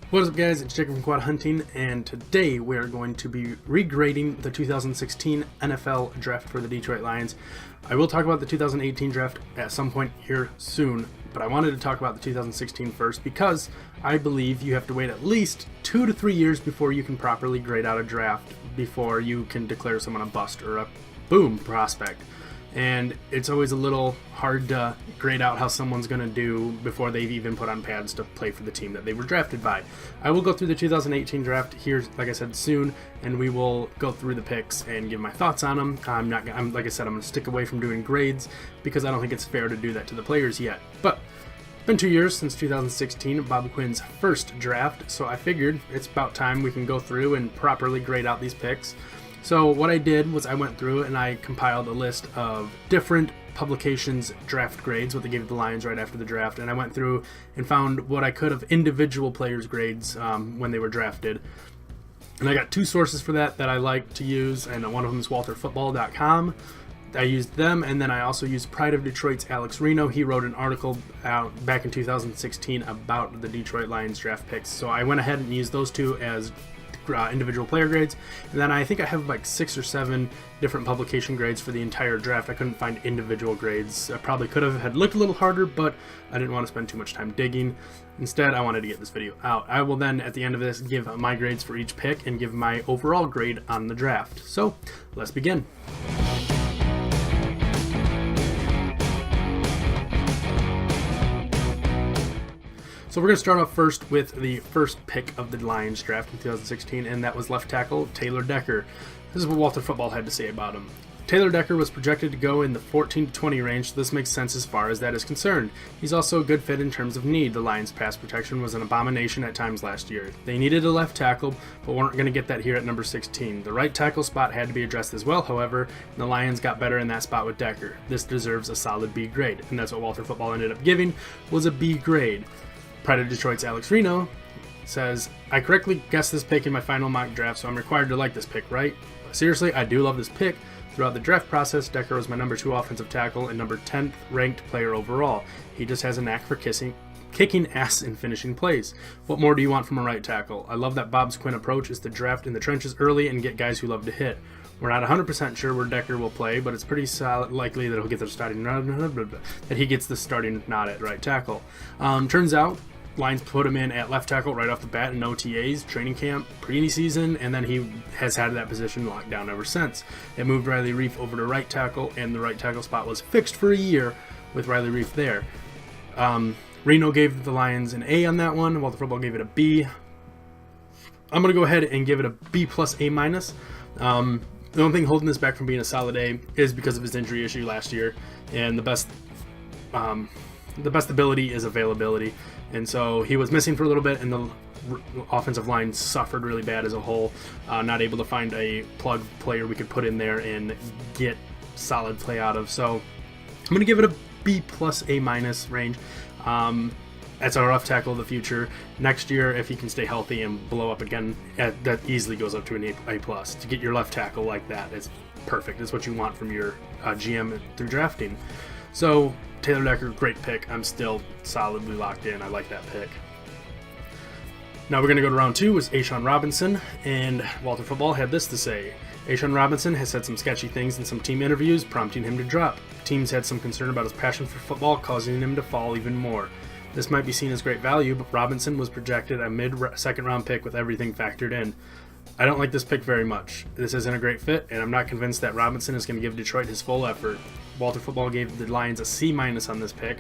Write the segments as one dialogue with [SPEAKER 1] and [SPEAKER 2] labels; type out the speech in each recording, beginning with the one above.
[SPEAKER 1] What is up, guys? It's Jacob from QuadHunting, and today we are going to be regrading the 2016 NFL draft for the Detroit Lions. I will talk about the 2018 draft at some point here soon, but I wanted to talk about the 2016 first because I believe you have to wait at least 2 to 3 years before you can properly grade out a draft before you can declare someone a bust or a boom prospect. And it's always a little hard to grade out how someone's going to do before they've even put on pads to play for the team that they were drafted by. I will go through the 2018 draft here, like I said, soon, and we will go through the picks and give my thoughts on them. Like I said, I'm going to stick away from doing grades because I don't think it's fair to do that to the players yet. But it's been 2 years since 2016, Bob Quinn's first draft, so I figured it's about time we can go through and properly grade out these picks. So what I did was I went through and I compiled a list of different publications' draft grades, what they gave the Lions right after the draft, and I went through and found what I could of individual players' grades when they were drafted. And I got two sources for that I like to use, and one of them is WalterFootball.com. I used them, and then I also used Pride of Detroit's Alex Reno. He wrote an article out back in 2016 about the Detroit Lions draft picks. So I went ahead and used those two as individual player grades, and then I think I have like 6 or 7 different publication grades for the entire draft. I couldn't find individual grades. I probably could have had looked a little harder, but I didn't want to spend too much time digging. Instead, I wanted to get this video out. I will then at the end of this give my grades for each pick and give my overall grade on the draft. So let's begin. So we're going to start off first with the first pick of the Lions draft in 2016, and that was left tackle Taylor Decker. This is what Walter Football had to say about him. Taylor Decker was projected to go in the 14 to 20 range, so this makes sense as far as that is concerned. He's also a good fit in terms of need. The Lions' pass protection was an abomination at times last year. They needed a left tackle, but weren't going to get that here at number 16. The right tackle spot had to be addressed as well, however, and the Lions got better in that spot with Decker. This deserves a solid B grade, and that's what Walter Football ended up giving, was a B grade. Pride of Detroit's Alex Reno says, I correctly guessed this pick in my final mock draft, so I'm required to like this pick, right? Seriously, I do love this pick. Throughout the draft process, Decker was my number 2 offensive tackle and number 10th ranked player overall. He just has a knack for kicking ass and finishing plays. What more do you want from a right tackle? I love that Bob's Quinn approach is to draft in the trenches early and get guys who love to hit. We're not 100% sure where Decker will play, but it's pretty likely that he'll get the starting that he gets the starting nod at right tackle. Turns out Lions put him in at left tackle right off the bat in OTAs, training camp, preseason, and then he has had that position locked down ever since. They moved Riley Reiff over to right tackle, and the right tackle spot was fixed for a year with Riley Reiff there. Reno gave the Lions an A on that one, while the football gave it a B. I'm going to go ahead and give it a B plus A minus. The only thing holding this back from being a solid A is because of his injury issue last year, and the best ability is availability. And so he was missing for a little bit, and the offensive line suffered really bad as a whole, not able to find a plug player we could put in there and get solid play out of. So I'm going to give it a B plus A minus range. That's our left tackle of the future. Next year, if he can stay healthy and blow up again, that easily goes up to an A plus. To get your left tackle like that is perfect. It's what you want from your GM through drafting. So Taylor Decker, great pick. I'm still solidly locked in. I like that pick. Now we're going to go to round 2 with A'Shawn Robinson, and Walter Football had this to say. A'Shawn Robinson has said some sketchy things in some team interviews, prompting him to drop. Teams had some concern about his passion for football, causing him to fall even more. This might be seen as great value, but Robinson was projected a mid-second round pick with everything factored in. I don't like this pick very much. This isn't a great fit, and I'm not convinced that Robinson is going to give Detroit his full effort. Walter Football gave the Lions a C minus on this pick,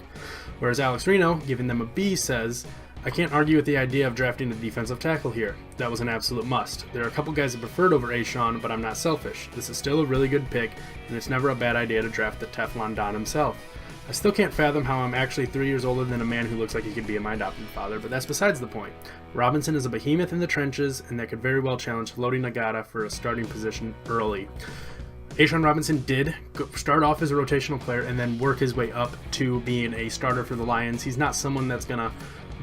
[SPEAKER 1] whereas Alex Reno, giving them a B, says, I can't argue with the idea of drafting a defensive tackle here. That was an absolute must. There are a couple guys I preferred over A'Shawn, but I'm not selfish. This is still a really good pick, and it's never a bad idea to draft the Teflon Don himself. I still can't fathom how I'm actually 3 years older than a man who looks like he could be my adopted father, but that's besides the point. Robinson is a behemoth in the trenches, and that could very well challenge Floating Nagata for a starting position early. A'Shawn Robinson did start off as a rotational player and then work his way up to being a starter for the Lions. He's not someone that's going to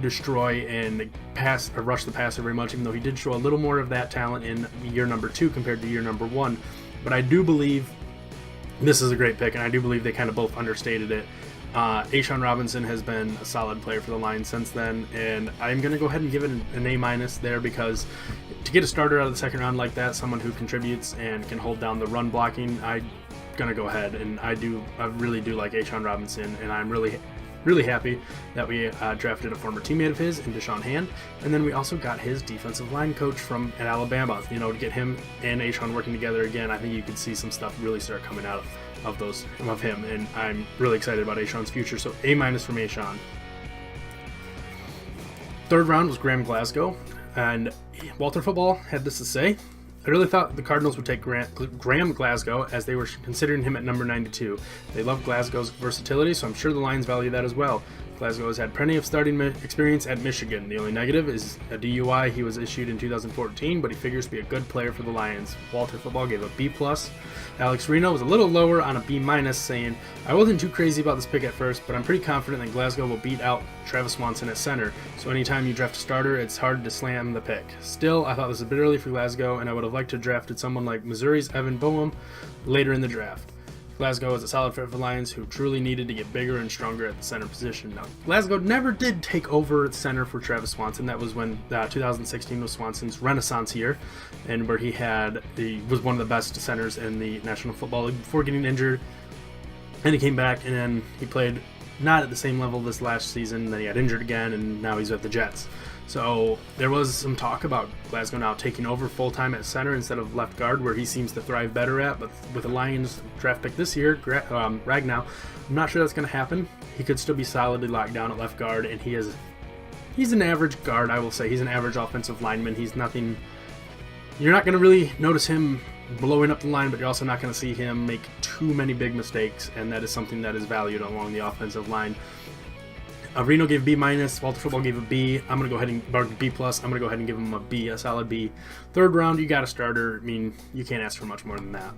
[SPEAKER 1] destroy and pass or rush the passer very much, even though he did show a little more of that talent in year number 2 compared to year number 1. But I do believe this is a great pick, and I do believe they kind of both understated it. Ashawn Robinson has been a solid player for the Lions since then, and I'm going to go ahead and give it an A- there, because to get a starter out of the second round like that, someone who contributes and can hold down the run blocking, I'm going to go ahead, and I really do like Ashawn Robinson, and I'm really happy that we drafted a former teammate of his in Deshaun Hand, and then we also got his defensive line coach from at Alabama. You know, to get him and Ashawn working together again, I think you could see some stuff really start coming out of him, and I'm really excited about Ashawn's future. So A- from Ashawn. Third round was Graham Glasgow, and Walter Football had this to say: I really thought the Cardinals would take Graham Glasgow, as they were considering him at number 92. They love Glasgow's versatility, so I'm sure the Lions value that as well. Glasgow has had plenty of starting experience at Michigan. The only negative is a DUI he was issued in 2014, but he figures to be a good player for the Lions. Walter Football gave a B+. Alex Reno was a little lower on a B-, saying, I wasn't too crazy about this pick at first, but I'm pretty confident that Glasgow will beat out Travis Swanson at center, so anytime you draft a starter, it's hard to slam the pick. Still, I thought this was a bit early for Glasgow, and I would have liked to have drafted someone like Missouri's Evan Boehm later in the draft. Glasgow is a solid fit for the Lions, who truly needed to get bigger and stronger at the center position. Now, Glasgow never did take over at center for Travis Swanson. That was when 2016 was Swanson's renaissance year, and where he was one of the best centers in the National Football League before getting injured. And he came back, and then he played not at the same level this last season. Then he got injured again, and now he's with the Jets. So there was some talk about Glasgow now taking over full-time at center instead of left guard, where he seems to thrive better at. But with the Lions draft pick this year, Ragnow, I'm not sure that's going to happen. He could still be solidly locked down at left guard, and he's an average guard, I will say. He's an average offensive lineman. He's nothing. You're not going to really notice him blowing up the line, but you're also not going to see him make too many big mistakes, and that is something that is valued along the offensive line. Reno gave B-, Walter Football gave a B. I'm going to go ahead and B+. I'm going to go ahead and give him a B, a solid B. Third round, you got a starter. I mean, you can't ask for much more than that.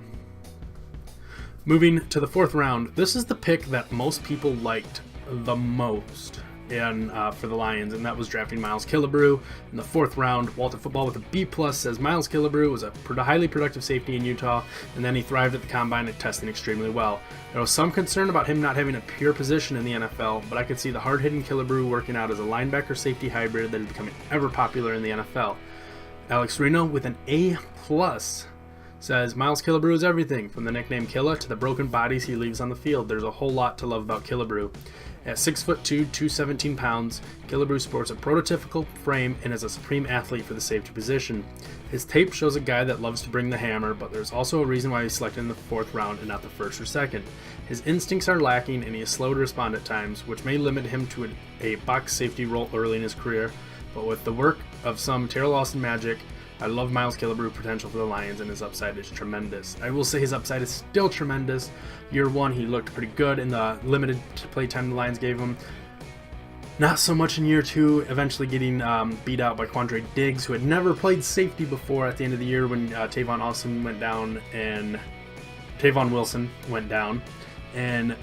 [SPEAKER 1] Moving to the fourth round, this is the pick that most people liked the most for the Lions, and that was drafting Miles Killebrew in the fourth round. Walter Football with a B+ says Miles Killebrew was a highly productive safety in Utah, and then he thrived at the combine and testing extremely well. There was some concern about him not having a pure position in the NFL, but I could see the hard-hitting Killebrew working out as a linebacker-safety hybrid that is becoming ever popular in the NFL. Alex Reno with an A+ says Miles Killebrew is everything, from the nickname Killa to the broken bodies he leaves on the field. There's a whole lot to love about Killebrew. At 6'2", 217 pounds, Killebrew sports a prototypical frame and is a supreme athlete for the safety position. His tape shows a guy that loves to bring the hammer, but there's also a reason why he's selected in the fourth round and not the first or second. His instincts are lacking, and he is slow to respond at times, which may limit him to a box safety role early in his career. But with the work of some Terrell Austin magic, I love Miles Killebrew's potential for the Lions, and his upside is tremendous. I will say his upside is still tremendous. Year one, he looked pretty good in the limited play time the Lions gave him. Not so much in year two, eventually getting beat out by Quandre Diggs, who had never played safety before at the end of the year when Tavon Wilson went down, and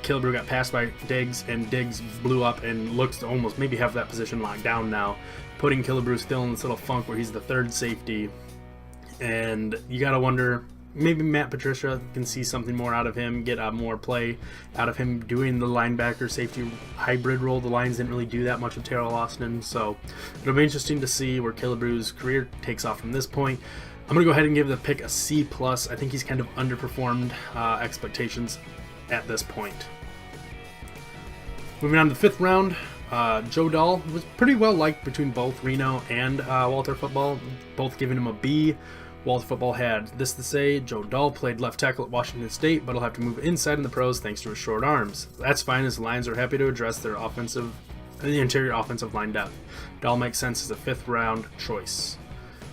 [SPEAKER 1] Killebrew got passed by Diggs, and Diggs blew up and looks to almost maybe have that position locked down now, putting Killebrew still in this little funk where he's the third safety. And you gotta wonder, maybe Matt Patricia can see something more out of him, get more play out of him doing the linebacker safety hybrid role. The Lions didn't really do that much with Terrell Austin, so it'll be interesting to see where Killebrew's career takes off from this point. I'm gonna go ahead and give the pick a C+. I think he's kind of underperformed expectations at this point. Moving on to the fifth round, Joe Dahl was pretty well liked between both Reno and Walter Football, both giving him a B. Walter Football had this to say: Joe Dahl played left tackle at Washington State, but he'll have to move inside in the pros thanks to his short arms. That's fine, as the Lions are happy to address the interior offensive line depth. Dahl makes sense as a fifth round choice.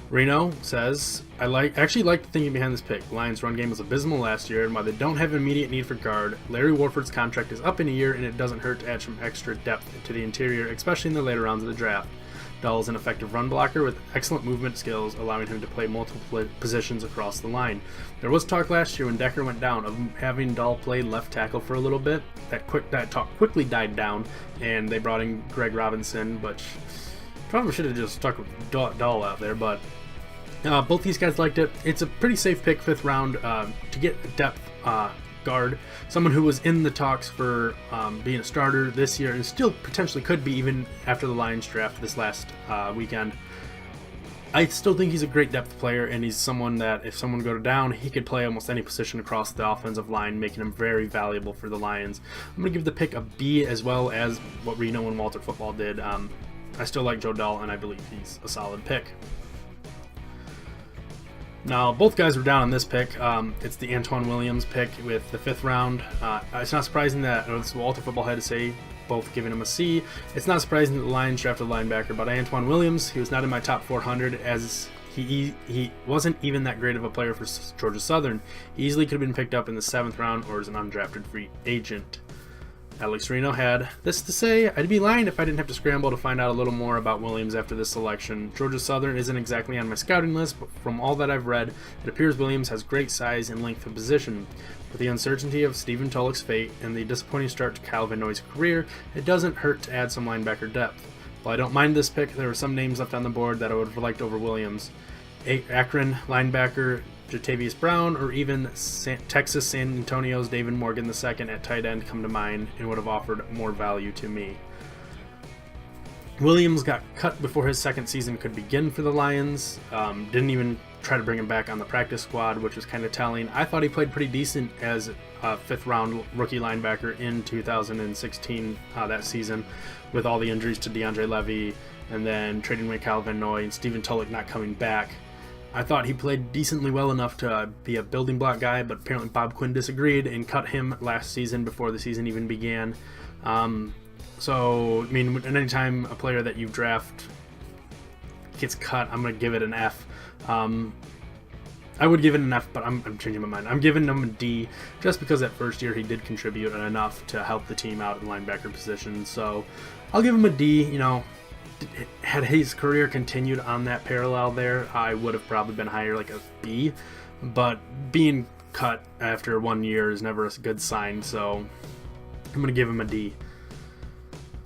[SPEAKER 1] Reno says, I actually like the thinking behind this pick. The Lions' run game was abysmal last year, and while they don't have an immediate need for guard, Larry Warford's contract is up in a year, and it doesn't hurt to add some extra depth to the interior, especially in the later rounds of the draft. Dahl is an effective run blocker with excellent movement skills, allowing him to play multiple positions across the line. There was talk last year when Decker went down of having Dahl play left tackle for a little bit. That talk quickly died down, and they brought in Greg Robinson, but probably should have just stuck with Dahl out there, but both these guys liked it. It's a pretty safe pick, fifth round, to get depth guard, someone who was in the talks for being a starter this year and still potentially could be even after the Lions draft this last weekend. I still think he's a great depth player, and he's someone that if someone go down, he could play almost any position across the offensive line, making him very valuable for the Lions. I'm going to give the pick a B, as well as what Reno and Walter Football did. I still like Joe Dahl, and I believe he's a solid pick. Now, both guys were down on this pick. It's the Antoine Williams pick with the 5th round. It's not surprising that this is what Walter Football had to say, both giving him a C. It's not surprising that the Lions drafted a linebacker, but Antoine Williams, he was not in my top 400, as he wasn't even that great of a player for Georgia Southern. He easily could have been picked up in the 7th round or as an undrafted free agent. Alex Reno had this to say: I'd be lying if I didn't have to scramble to find out a little more about Williams after this selection. Georgia Southern isn't exactly on my scouting list, but from all that I've read, it appears Williams has great size and length of position. With the uncertainty of Stephen Tulloch's fate and the disappointing start to Kyle Van Noy's career, it doesn't hurt to add some linebacker depth. While I don't mind this pick, there were some names left on the board that I would have liked over Williams. Akron linebacker Jatavius Brown, or even Texas San Antonio's David Morgan II at tight end come to mind and would have offered more value to me. Williams got cut before his second season could begin for the Lions. Didn't even try to bring him back on the practice squad, which was kind of telling. I thought he played pretty decent as a 5th round rookie linebacker in 2016 that season, with all the injuries to DeAndre Levy and then trading away Kyle Van Noy and Stephen Tulloch not coming back. I thought he played decently well enough to be a building block guy, but apparently Bob Quinn disagreed and cut him last season before the season even began. So, I mean, anytime a player that you draft gets cut, I'm going to give it an F. I would give it an F, but I'm changing my mind. I'm giving him a D just because that first year he did contribute enough to help the team out in the linebacker position. So I'll give him a D. You know, had his career continued on that parallel there, I would have probably been higher, like a B. But being cut after 1 year is never a good sign, so I'm going to give him a D.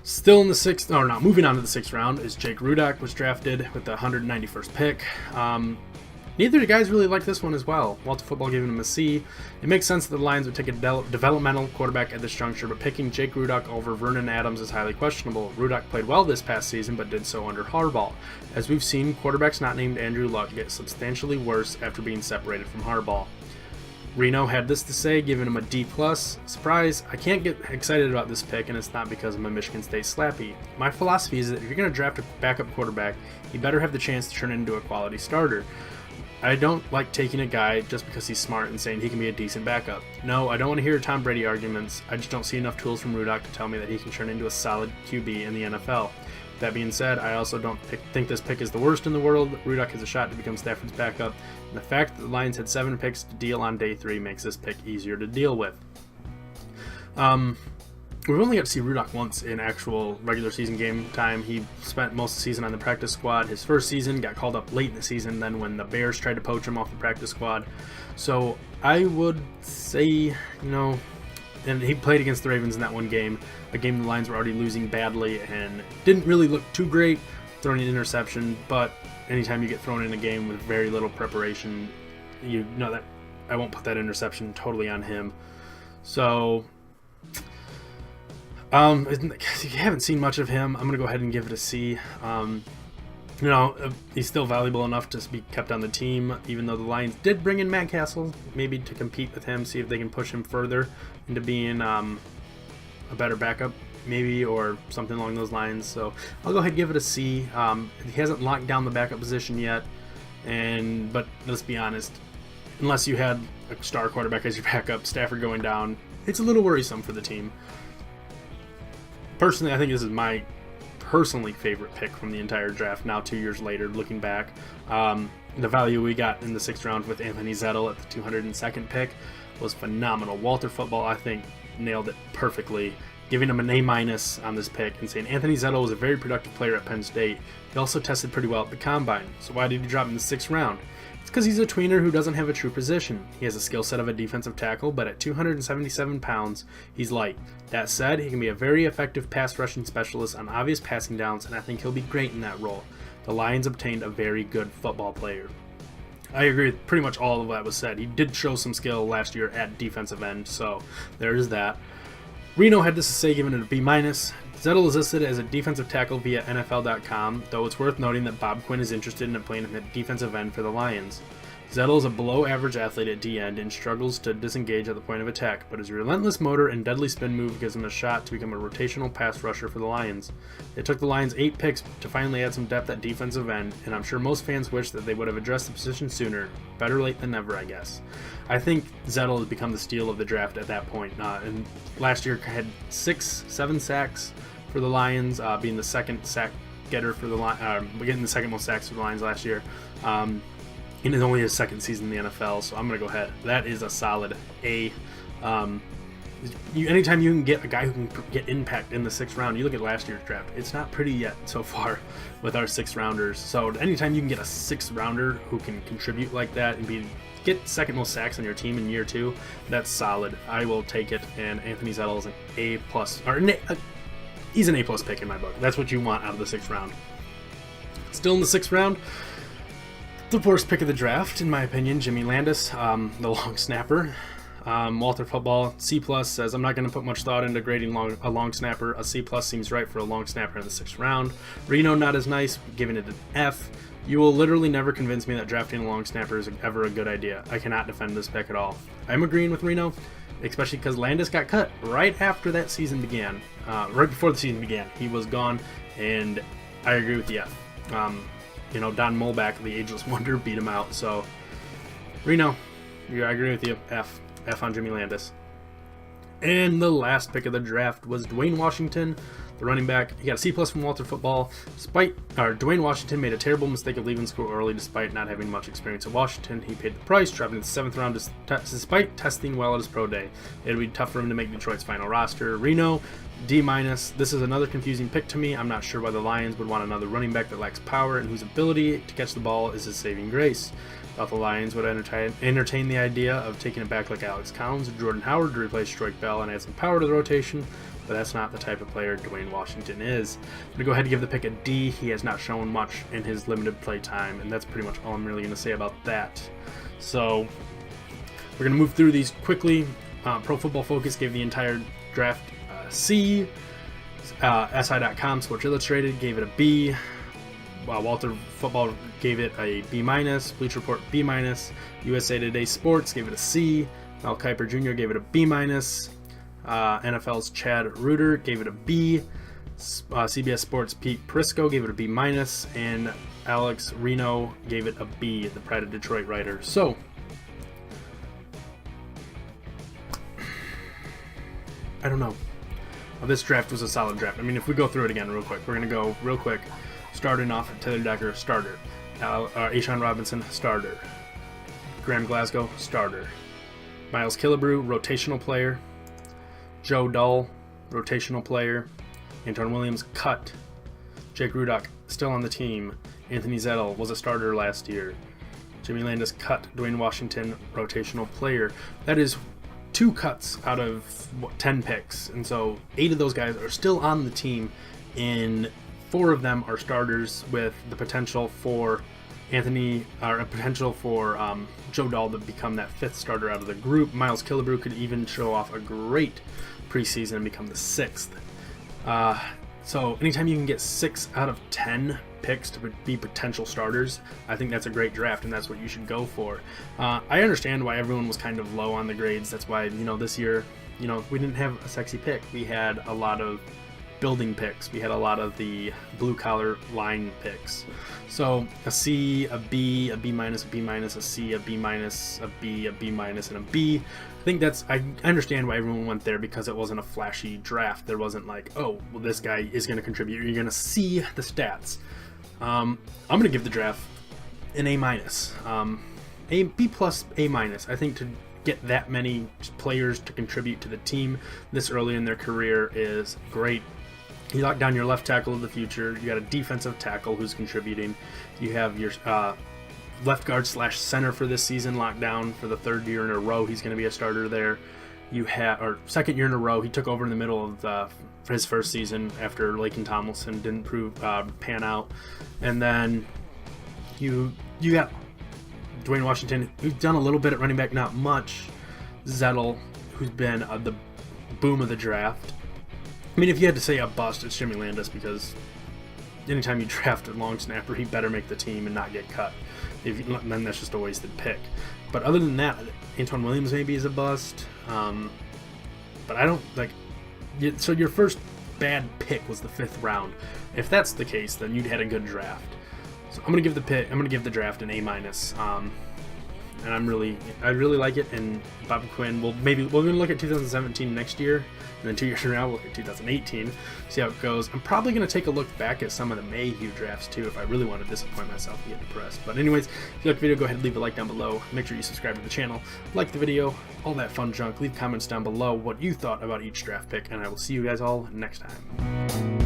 [SPEAKER 1] Still in the 6th, or not, moving on to the 6th round is Jake Rudock, was drafted with the 191st pick. Neither of the guys really like this one as well. Walter Football giving him a C. It makes sense that the Lions would take a developmental quarterback at this juncture, but picking Jake Rudock over Vernon Adams is highly questionable. Rudock played well this past season, but did so under Harbaugh. As we've seen, quarterbacks not named Andrew Luck get substantially worse after being separated from Harbaugh. Reno had this to say, giving him a D+. Surprise, I can't get excited about this pick, and it's not because I'm a Michigan State slappy. My philosophy is that if you're going to draft a backup quarterback, you better have the chance to turn it into a quality starter. I don't like taking a guy just because he's smart and saying he can be a decent backup. No, I don't want to hear Tom Brady arguments. I just don't see enough tools from Rudock to tell me that he can turn into a solid QB in the NFL. That being said, I also don't think this pick is the worst in the world. Rudock has a shot to become Stafford's backup, and the fact that the Lions had 7 picks to deal on day 3 makes this pick easier to deal with. We've only got to see Rudock once in actual regular season game time. He spent most of the season on the practice squad. His first season got called up late in the season, then when the Bears tried to poach him off the practice squad. So I would say, and he played against the Ravens in that one game, a game the Lions were already losing badly and didn't really look too great, throwing an interception, but anytime you get thrown in a game with very little preparation, you know that I won't put that interception totally on him. So if you haven't seen much of him, I'm going to go ahead and give it a C. He's still valuable enough to be kept on the team, even though the Lions did bring in Matt Castle, maybe to compete with him, see if they can push him further into being a better backup, maybe, or something along those lines. So I'll go ahead and give it a C. He hasn't locked down the backup position yet, but let's be honest, unless you had a star quarterback as your backup, Stafford going down, it's a little worrisome for the team. Personally, I think this is my personally favorite pick from the entire draft now 2 years later, looking back. The value we got in the 6th round with Anthony Zettel at the 202nd pick was phenomenal. Walter Football, I think, nailed it perfectly, giving him an A- on this pick and saying Anthony Zettel was a very productive player at Penn State. He also tested pretty well at the Combine. So why did he drop in the 6th round? It's because he's a tweener who doesn't have a true position. He has a skill set of a defensive tackle, but at 277 pounds, he's light. That said, he can be a very effective pass rushing specialist on obvious passing downs, and I think he'll be great in that role. The Lions obtained a very good football player. I agree with pretty much all of that was said. He did show some skill last year at defensive end, so there's that. Reno had this to say, giving it a B-. Zettel is listed as a defensive tackle via NFL.com, though it's worth noting that Bob Quinn is interested in playing him at defensive end for the Lions. Zettel is a below-average athlete at D-end and struggles to disengage at the point of attack, but his relentless motor and deadly spin move gives him a shot to become a rotational pass rusher for the Lions. It took the Lions 8 picks to finally add some depth at defensive end, and I'm sure most fans wish that they would have addressed the position sooner. Better late than never, I guess. I think Zettel has become the steal of the draft at that point, and last year had 7 sacks for the Lions, being the second sack getter for the Lions, getting the second most sacks for the Lions last year. And it's only his second season in the NFL, so I'm going to go ahead. That is a solid A. Anytime you can get a guy who can get impact in the 6th round, you look at last year's draft, it's not pretty yet so far with our 6th rounders. So anytime you can get a 6th rounder who can contribute like that and get second most sacks on your team in year 2, that's solid. I will take it, and Anthony Zettel is an A+, he's an A+ pick in my book. That's what you want out of the 6th round. Still in the 6th round, the worst pick of the draft, in my opinion, Jimmy Landis, the long snapper. Walter Football, C+, says, I'm not going to put much thought into grading a long snapper. A C+ seems right for a long snapper in the 6th round. Reno, not as nice, giving it an F. You will literally never convince me that drafting a long snapper is ever a good idea. I cannot defend this pick at all. I'm agreeing with Reno, especially because Landis got cut right after that season began. Right before the season began. He was gone, and I agree with the F. Don Mulback, the ageless wonder, beat him out. So, Reno, I agree with you. F on Jimmy Landis. And the last pick of the draft was Dwayne Washington, the running back. He got a C+ from Walter Football. Dwayne Washington made a terrible mistake of leaving school early despite not having much experience at Washington. He paid the price, dropping to the 7th round despite testing well at his pro day. It would be tough for him to make Detroit's final roster. Reno, D-. This is another confusing pick to me. I'm not sure why the Lions would want another running back that lacks power and whose ability to catch the ball is his saving grace. Thought the Lions would entertain the idea of taking it back like Alex Collins or Jordan Howard to replace Stroik Bell and add some power to the rotation, but that's not the type of player Dwayne Washington is. I'm going to go ahead and give the pick a D. He has not shown much in his limited play time, and that's pretty much all I'm really going to say about that. So we're going to move through these quickly. Pro Football Focus gave the entire draft C. SI.com, Sports Illustrated, gave it a B. Walter Football gave it a B-. Bleacher Report B-. USA Today Sports gave it a C. Mel Kiper Jr. gave it a B-. NFL's Chad Reuter gave it a B. CBS Sports Pete Prisco gave it a B-. And Alex Reno gave it a B, the Pride of Detroit writer. So, I don't know. This draft was a solid draft. I mean, if we go through it again real quick, we're going to go real quick. Starting off, Taylor Decker, starter. A'Shawn Robinson, starter. Graham Glasgow, starter. Miles Killebrew, rotational player. Joe Dull, rotational player. Antoine Williams, cut. Jake Rudock, still on the team. Anthony Zettel was a starter last year. Jimmy Landis, cut. Dwayne Washington, rotational player. That is 2 cuts out of 10 picks, and so 8 of those guys are still on the team, and 4 of them are starters with the potential for Joe Dahl to become that 5th starter out of the group. Miles Killebrew could even show off a great preseason and become the 6th. So anytime you can get 6 out of 10 picks to be potential starters, I think that's a great draft, and that's what you should go for. I understand why everyone was kind of low on the grades. That's why, this year, we didn't have a sexy pick. We had a lot of building picks. We had a lot of the blue collar line picks. So a C, a B, a B-, a B-, a C, a B-, a B, a B-, and a B. I think I understand why everyone went there, because it wasn't a flashy draft. There wasn't like, oh, well, this guy is going to contribute. You're going to see the stats. I'm going to give the draft an A-, a B+, A-. I think to get that many players to contribute to the team this early in their career is great. You lock down your left tackle of the future. You got a defensive tackle who's contributing. You have your left guard / center for this season locked down for the 3rd year in a row. He's going to be a starter there. Or 2nd year in a row. He took over in the middle of his 1st season after Laken Tomlinson didn't pan out. And then you got Dwayne Washington, who's done a little bit at running back, not much. Zettel, who's been the boom of the draft. I mean, if you had to say a bust, it's Jimmy Landis, because anytime you draft a long snapper, he better make the team and not get cut. Then that's just a wasted pick. But other than that, Antoine Williams maybe is a bust. But I don't like. So your first bad pick was the 5th round. If that's the case, then you'd had a good draft. So I'm gonna give the draft an A-. And I really like it. And Bob Quinn, we're gonna look at 2017 next year, and then 2 years from now we'll look at 2018, see how it goes. I'm probably gonna take a look back at some of the Mayhew drafts too, if I really want to disappoint myself and get depressed. But anyways, if you like the video, go ahead and leave a like down below. Make sure you subscribe to the channel, like the video, all that fun junk. Leave comments down below what you thought about each draft pick, and I will see you guys all next time.